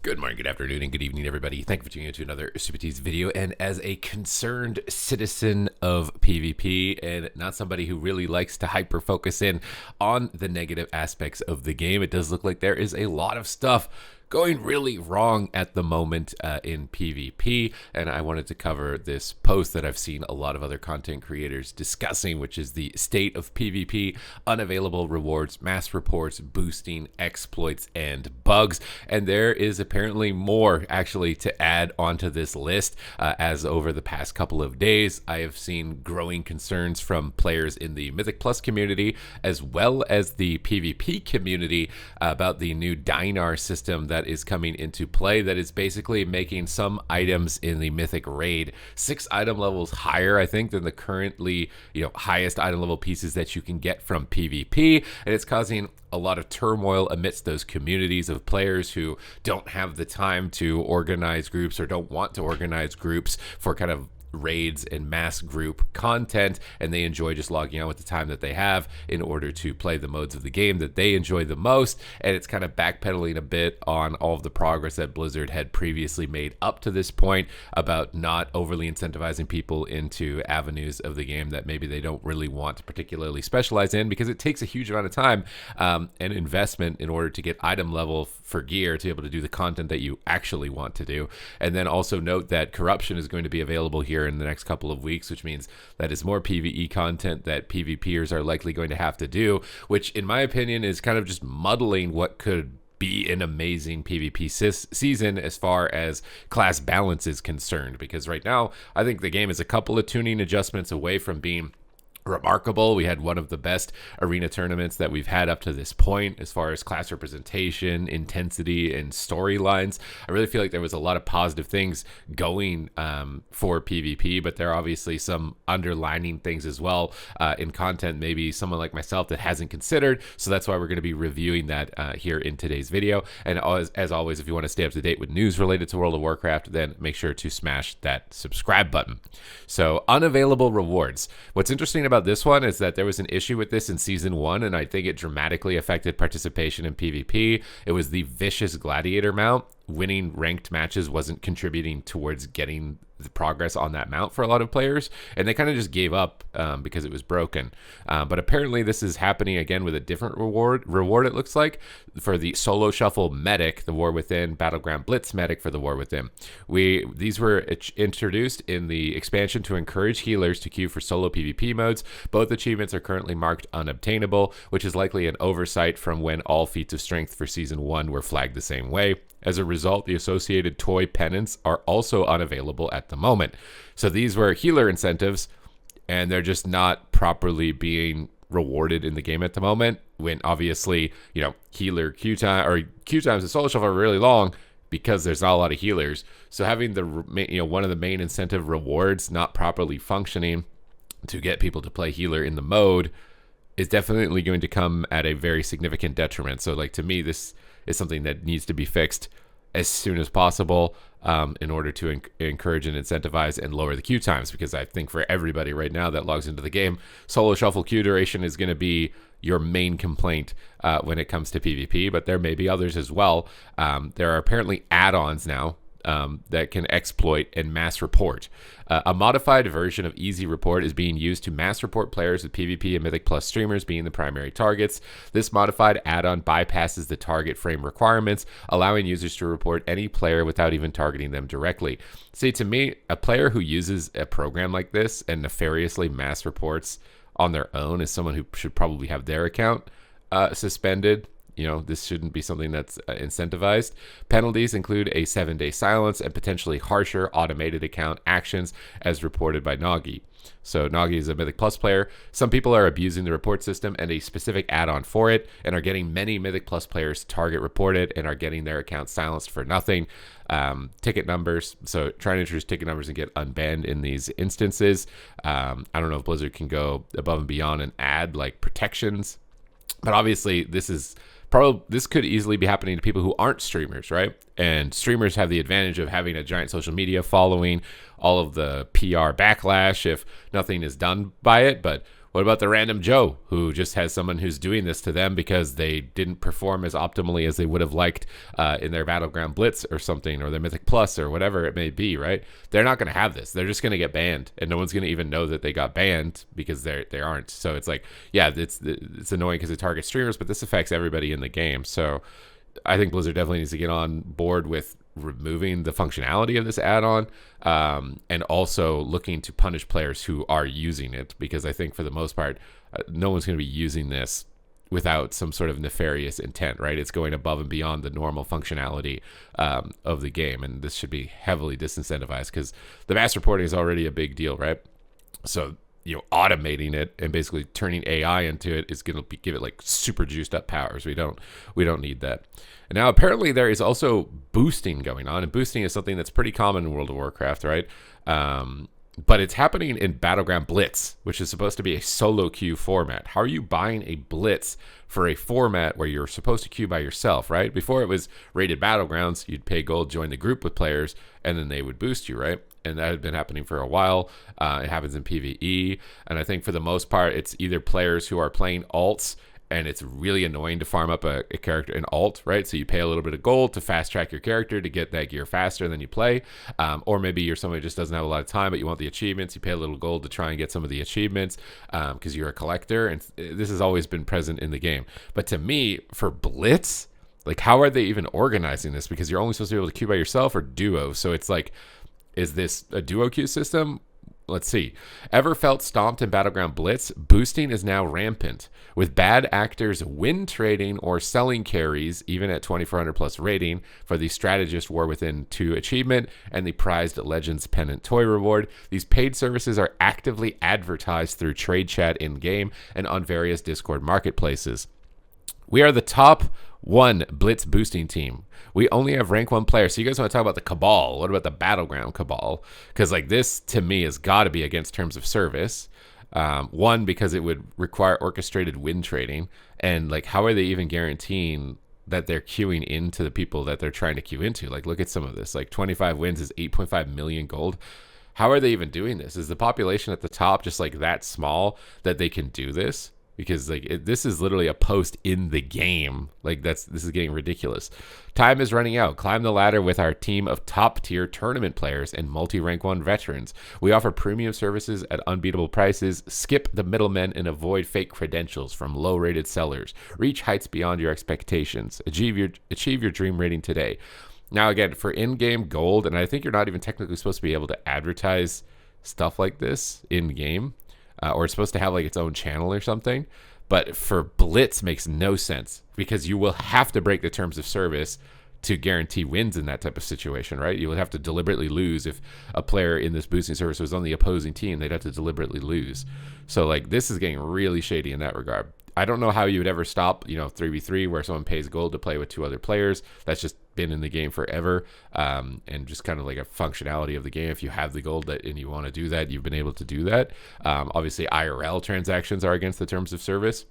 Good morning, good afternoon, and good evening, everybody. Thank you for tuning into another Supatease video. And as a concerned citizen of PvP and not somebody who really likes to hyper focus in on the negative aspects of the game, it does look like there is a lot of stuff going really wrong at the moment in PvP, and I wanted to cover this post that I've seen a lot of other content creators discussing, which is the state of PvP, unavailable rewards, mass reports, boosting, exploits, and bugs. And there is apparently more actually to add onto this list, as over the past couple of days I have seen growing concerns from players in the Mythic Plus community as well as the PvP community about the new Dinar system that is coming into play, that is basically making some items in the Mythic raid 6 item levels higher, I think, than the currently highest item level pieces that you can get from PvP, and it's causing a lot of turmoil amidst those communities of players who don't have the time to organize groups or don't want to organize groups for kind of raids and mass group content, and they enjoy just logging on with the time that they have in order to play the modes of the game that they enjoy the most. And it's kind of backpedaling a bit on all of the progress that Blizzard had previously made up to this point about not overly incentivizing people into avenues of the game that maybe they don't really want to particularly specialize in, because it takes a huge amount of time and investment in order to get item level for gear to be able to do the content that you actually want to do. And then also note that corruption is going to be available here in the next couple of weeks, which means that is more PvE content that PvPers are likely going to have to do, which in my opinion is kind of just muddling what could be an amazing PvP season as far as class balance is concerned. Because right now I think the game is a couple of tuning adjustments away from being remarkable. We had one of the best arena tournaments that we've had up to this point as far as class representation, intensity, and storylines. I really feel like there was a lot of positive things going for PvP, but there are obviously some underlining things as well in content maybe someone like myself that hasn't considered. So that's why we're going to be reviewing that here in today's video. And as always, if you want to stay up to date with news related to World of Warcraft, then make sure to smash that subscribe button. So unavailable rewards. What's interesting about this one is that there was an issue with this in season 1, and I think it dramatically affected participation in PvP. It was the vicious gladiator mount. Winning ranked matches wasn't contributing towards getting the progress on that mount for a lot of players, and they kind of just gave up because it was broken. But apparently this is happening again with a different reward it looks like, for the solo shuffle medic, the War Within Battleground Blitz medic for the War Within. These were introduced in the expansion to encourage healers to queue for solo PvP modes. Both achievements are currently marked unobtainable, which is likely an oversight from when all feats of strength for season 1 were flagged the same way. As a result, the associated toy pennants are also unavailable at the moment. So these were healer incentives, and they're just not properly being rewarded in the game at the moment, when obviously, healer queue time or queue times in solo shuffle are really long because there's not a lot of healers. So having the one of the main incentive rewards not properly functioning to get people to play healer in the mode is definitely going to come at a very significant detriment. So to me, this is something that needs to be fixed as soon as possible in order to encourage and incentivize and lower the queue times, because I think for everybody right now that logs into the game, solo shuffle queue duration is going to be your main complaint when it comes to PvP, but there may be others as well. There are apparently add-ons now that can exploit and mass report. A modified version of Easy Report is being used to mass report players with PvP and Mythic Plus streamers being the primary targets. This modified add-on bypasses the target frame requirements, allowing users to report any player without even targeting them directly. See, to me, a player who uses a program like this and nefariously mass reports on their own is someone who should probably have their account suspended. This shouldn't be something that's incentivized. Penalties include a 7-day silence and potentially harsher automated account actions, as reported by Nagi. So Nagi is a Mythic Plus player. Some people are abusing the report system and a specific add-on for it, and are getting many Mythic Plus players target reported and are getting their accounts silenced for nothing. Ticket numbers. So trying to introduce ticket numbers and get unbanned in these instances. I don't know if Blizzard can go above and beyond and add protections, but obviously this could easily be happening to people who aren't streamers, right? And streamers have the advantage of having a giant social media following, all of the PR backlash if nothing is done by it. But What about the random Joe who just has someone who's doing this to them because they didn't perform as optimally as they would have liked in their Battleground Blitz or something, or their Mythic Plus or whatever it may be, right? They're not going to have this. They're just going to get banned, and no one's going to even know that they got banned because they aren't. So it's like, yeah, it's annoying because it targets streamers, but this affects everybody in the game. So I think Blizzard definitely needs to get on board with removing the functionality of this add-on, and also looking to punish players who are using it, because I think for the most part, no one's going to be using this without some sort of nefarious intent, right? It's going above and beyond the normal functionality of the game, and this should be heavily disincentivized because the mass reporting is already a big deal, right? So automating it and basically turning AI into it is going to give it like super juiced up powers. We don't need that. And now apparently there is also boosting going on, and boosting is something that's pretty common in World of Warcraft, right? But it's happening in Battleground Blitz, which is supposed to be a solo queue format. How are you buying a Blitz for a format where you're supposed to queue by yourself, right? Before it was rated Battlegrounds, you'd pay gold, join the group with players, and then they would boost you, right? And that had been happening for a while. It happens in PvE. And I think for the most part, it's either players who are playing alts, and it's really annoying to farm up a character in alt, right? So you pay a little bit of gold to fast track your character to get that gear faster than you play. Or maybe you're somebody who just doesn't have a lot of time, but you want the achievements. You pay a little gold to try and get some of the achievements because you're a collector. And this has always been present in the game. But to me, for Blitz, like, how are they even organizing this? Because you're only supposed to be able to queue by yourself or duo. So it's like, is this a duo queue system? Let's see. Ever felt stomped in Battleground Blitz? Boosting is now rampant, with bad actors win trading or selling carries, even at 2400 plus rating, for the Strategist War Within 2 achievement and the prized Legends Pennant toy reward. These paid services are actively advertised through trade chat in-game and on various Discord marketplaces. We are the top one Blitz boosting team. We only have rank 1 players. So you guys want to talk about the Cabal? What about the Battleground Cabal? Because like this, to me, has got to be against terms of service. One, because it would require orchestrated win trading. And like, how are they even guaranteeing that they're queuing into the people that they're trying to queue into? Like, look at some of this. Like 25 wins is 8.5 million gold. How are they even doing this? Is the population at the top just like that small that they can do this? Because like this is literally a post in the game. Like this is getting ridiculous. Time is running out. Climb the ladder with our team of top tier tournament players and multi-rank 1 veterans. We offer premium services at unbeatable prices. Skip the middlemen and avoid fake credentials from low rated sellers. Reach heights beyond your expectations. Achieve your dream rating today. Now again, for in-game gold, and I think you're not even technically supposed to be able to advertise stuff like this in-game. Or it's supposed to have like its own channel or something. But for Blitz makes no sense, because you will have to break the terms of service to guarantee wins in that type of situation, right? You would have to deliberately lose. If a player in this boosting service was on the opposing team, they'd have to deliberately lose. So like this is getting really shady in that regard. I don't know how you would ever stop, 3v3 where someone pays gold to play with 2 other players. That's just been in the game forever, and just kind of like a functionality of the game. If you have the gold and you want to do that, you've been able to do that. Obviously, IRL transactions are against the terms of service,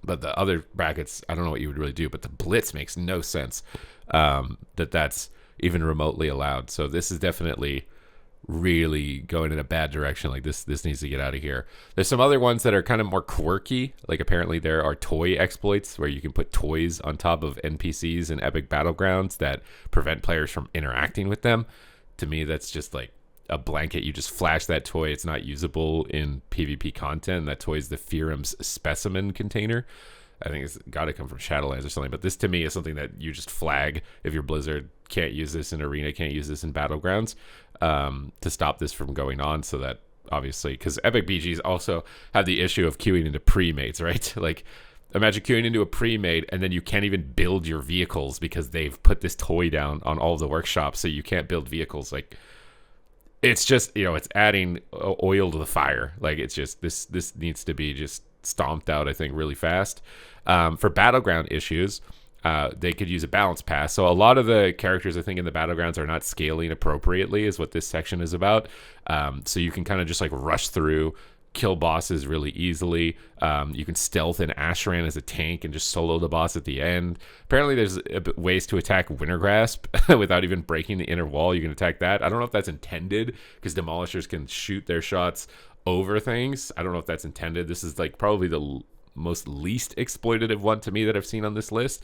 but the other brackets, I don't know what you would really do. But the Blitz makes no sense that's even remotely allowed. So this is definitely really going in a bad direction. Like this needs to get out of here. There's some other ones that are kind of more quirky. Like apparently there are toy exploits where you can put toys on top of NPCs in Epic Battlegrounds that prevent players from interacting with them. To me, that's just like a blanket. You just flash that toy. It's not usable in PvP content. That toy is the Theorem's specimen container. I think it's got to come from Shadowlands or something. But this to me is something that you just flag if you're Blizzard. Can't use this in Arena, can't use this in Battlegrounds, to stop this from going on. So that obviously, because Epic BGs also have the issue of queuing into pre-mates, right? Like imagine queuing into a pre-mate and then you can't even build your vehicles because they've put this toy down on all of the workshops, so you can't build vehicles. Like it's just, it's adding oil to the fire. Like it's just, this needs to be just stomped out, I think, really fast. For Battleground issues, they could use a balance pass. So a lot of the characters, I think, in the Battlegrounds are not scaling appropriately, is what this section is about. So you can kind of just like rush through kill bosses really easily. You can stealth in Ashran as a tank and just solo the boss at the end. Apparently there's ways to attack Winter Grasp without even breaking the inner wall. You can attack that. I don't know if that's intended, because Demolishers can shoot their shots over things. I don't know if that's intended. This is like probably the most least exploitative one to me that I've seen on this list.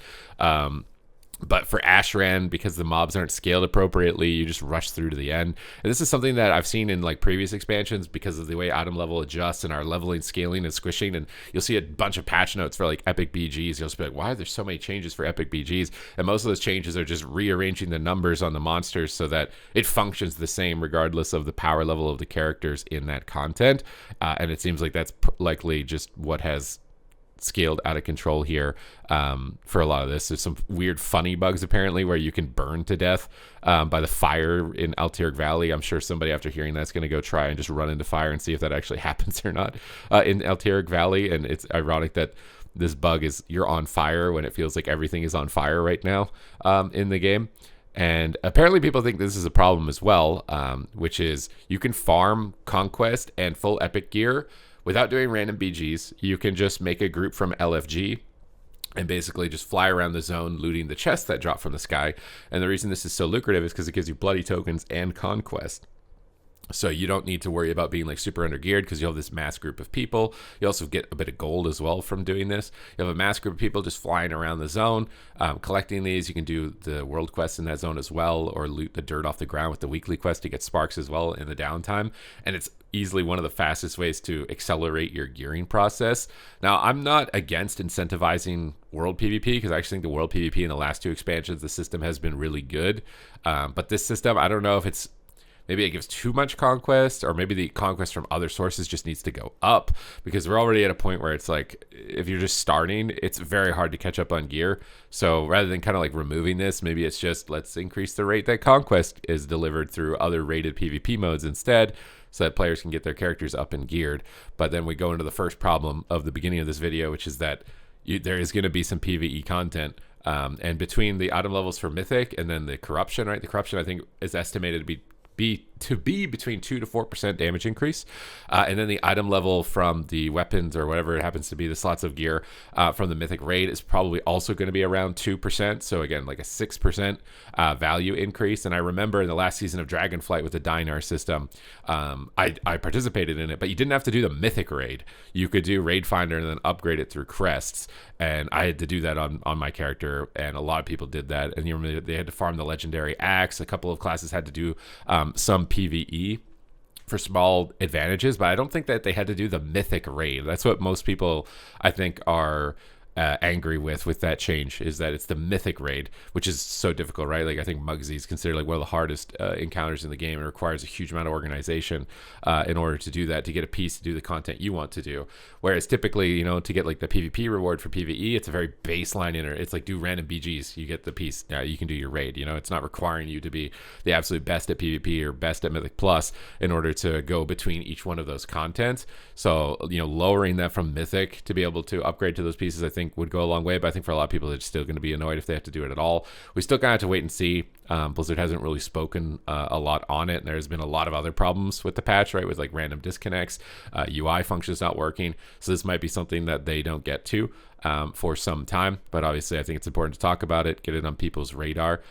But for Ashran, because the mobs aren't scaled appropriately, you just rush through to the end. And this is something that I've seen in like previous expansions because of the way item level adjusts and our leveling, scaling, and squishing. And you'll see a bunch of patch notes for like epic BGs. You'll just be like, why are there so many changes for epic BGs? And most of those changes are just rearranging the numbers on the monsters so that it functions the same regardless of the power level of the characters in that content. And it seems like that's likely just what has scaled out of control here for a lot of this. There's some weird funny bugs apparently where you can burn to death by the fire in Altiric Valley. I'm sure somebody after hearing that's going to go try and just run into fire and see if that actually happens or not in Altiric Valley. And it's ironic that this bug is you're on fire when it feels like everything is on fire right now in the game. And apparently people think this is a problem as well, which is you can farm Conquest and full epic gear without doing random BGs. You can just make a group from LFG and basically just fly around the zone looting the chests that drop from the sky. And the reason this is so lucrative is because it gives you bloody tokens and conquest. So you don't need to worry about being like super undergeared because you have this mass group of people. You also get a bit of gold as well from doing this. You have a mass group of people just flying around the zone, collecting these. You can do the world quests in that zone as well, or loot the dirt off the ground with the weekly quest to get sparks as well in the downtime. And it's easily one of the fastest ways to accelerate your gearing process. Now, I'm not against incentivizing world PvP because I actually think the world PvP in the last two expansions, the system has been really good. But this system, I don't know if it's maybe it gives too much conquest, or maybe the conquest from other sources just needs to go up, because we're already at a point where it's like, if you're just starting, it's very hard to catch up on gear. So rather than kind of like removing this, maybe it's just let's increase the rate that conquest is delivered through other rated PvP modes instead, so that players can get their characters up and geared. But then we go into the first problem of the beginning of this video, which is that there is going to be some PvE content. And between the item levels for Mythic and then the corruption, right? The corruption I think is estimated to be between 2 to 4% damage increase, and then the item level from the weapons or whatever it happens to be, the slots of gear from the Mythic raid is probably also going to be around 2%. So again, like a 6% value increase. And I remember in the last season of Dragonflight with the Dinar system, I participated in it, but you didn't have to do the Mythic raid. You could do Raid Finder and then upgrade it through crests. And I had to do that on my character, and a lot of people did that. And you remember they had to farm the legendary axe. A couple of classes had to do some PvE for small advantages, but I don't think that they had to do the Mythic raid. That's what most people, I think, are angry with that change, is that it's the Mythic raid, which is so difficult, right? Like I think Mugsy is considered like one of the hardest encounters in the game. It requires a huge amount of organization in order to do that, to get a piece to do the content you want to do. Whereas typically, you know, to get like the PvP reward for PvE, it's a very baseline it's like do random BGs, you get the piece. Now you can do your raid. You know, it's not requiring you to be the absolute best at PvP or best at Mythic Plus in order to go between each one of those contents. So, you know, lowering that from Mythic to be able to upgrade to those pieces, I think would go a long way. But I think for a lot of people, it's still going to be annoyed if they have to do it at all. We still kind of have to wait and see. Blizzard hasn't really spoken a lot on it, and there's been a lot of other problems with the patch, right, with like random disconnects, UI functions not working. So this might be something that they don't get to for some time, but obviously I think it's important to talk about it, get it on people's radar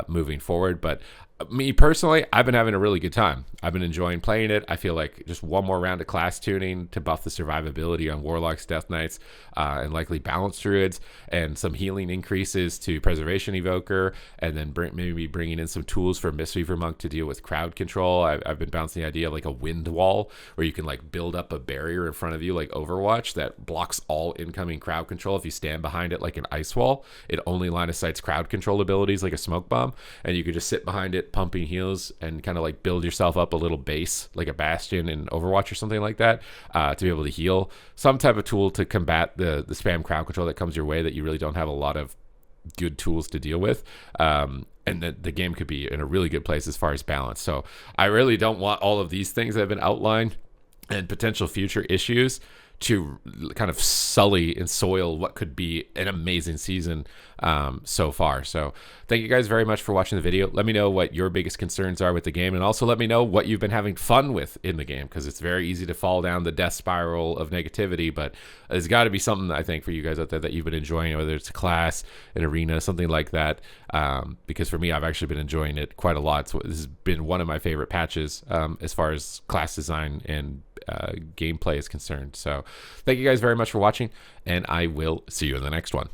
moving forward. But me personally, I've been having a really good time. I've been enjoying playing it. I feel like just one more round of class tuning to buff the survivability on Warlocks, Death Knights, and likely Balanced Druids, and some healing increases to Preservation Evoker, and then maybe bringing in some tools for Mistweaver Monk to deal with crowd control. I've been bouncing the idea of like a wind wall where you can like build up a barrier in front of you like Overwatch that blocks all incoming crowd control. If you stand behind it like an ice wall, it only line of sights crowd control abilities like a smoke bomb, and you could just sit behind it pumping heals and kind of like build yourself up a little base like a Bastion in Overwatch or something like that to be able to heal. Some type of tool to combat the spam crowd control that comes your way that you really don't have a lot of good tools to deal with. And the game could be in a really good place as far as balance. So I really don't want all of these things that have been outlined and potential future issues to kind of sully and soil what could be an amazing season so far. So thank you guys very much for watching the video. Let me know what your biggest concerns are with the game, and also let me know what you've been having fun with in the game, because it's very easy to fall down the death spiral of negativity, but there's got to be something, I think, for you guys out there that you've been enjoying, whether it's a class, an arena, something like that, because for me, I've actually been enjoying it quite a lot. So this has been one of my favorite patches as far as class design and gameplay is concerned. So thank you guys very much for watching, and I will see you in the next one.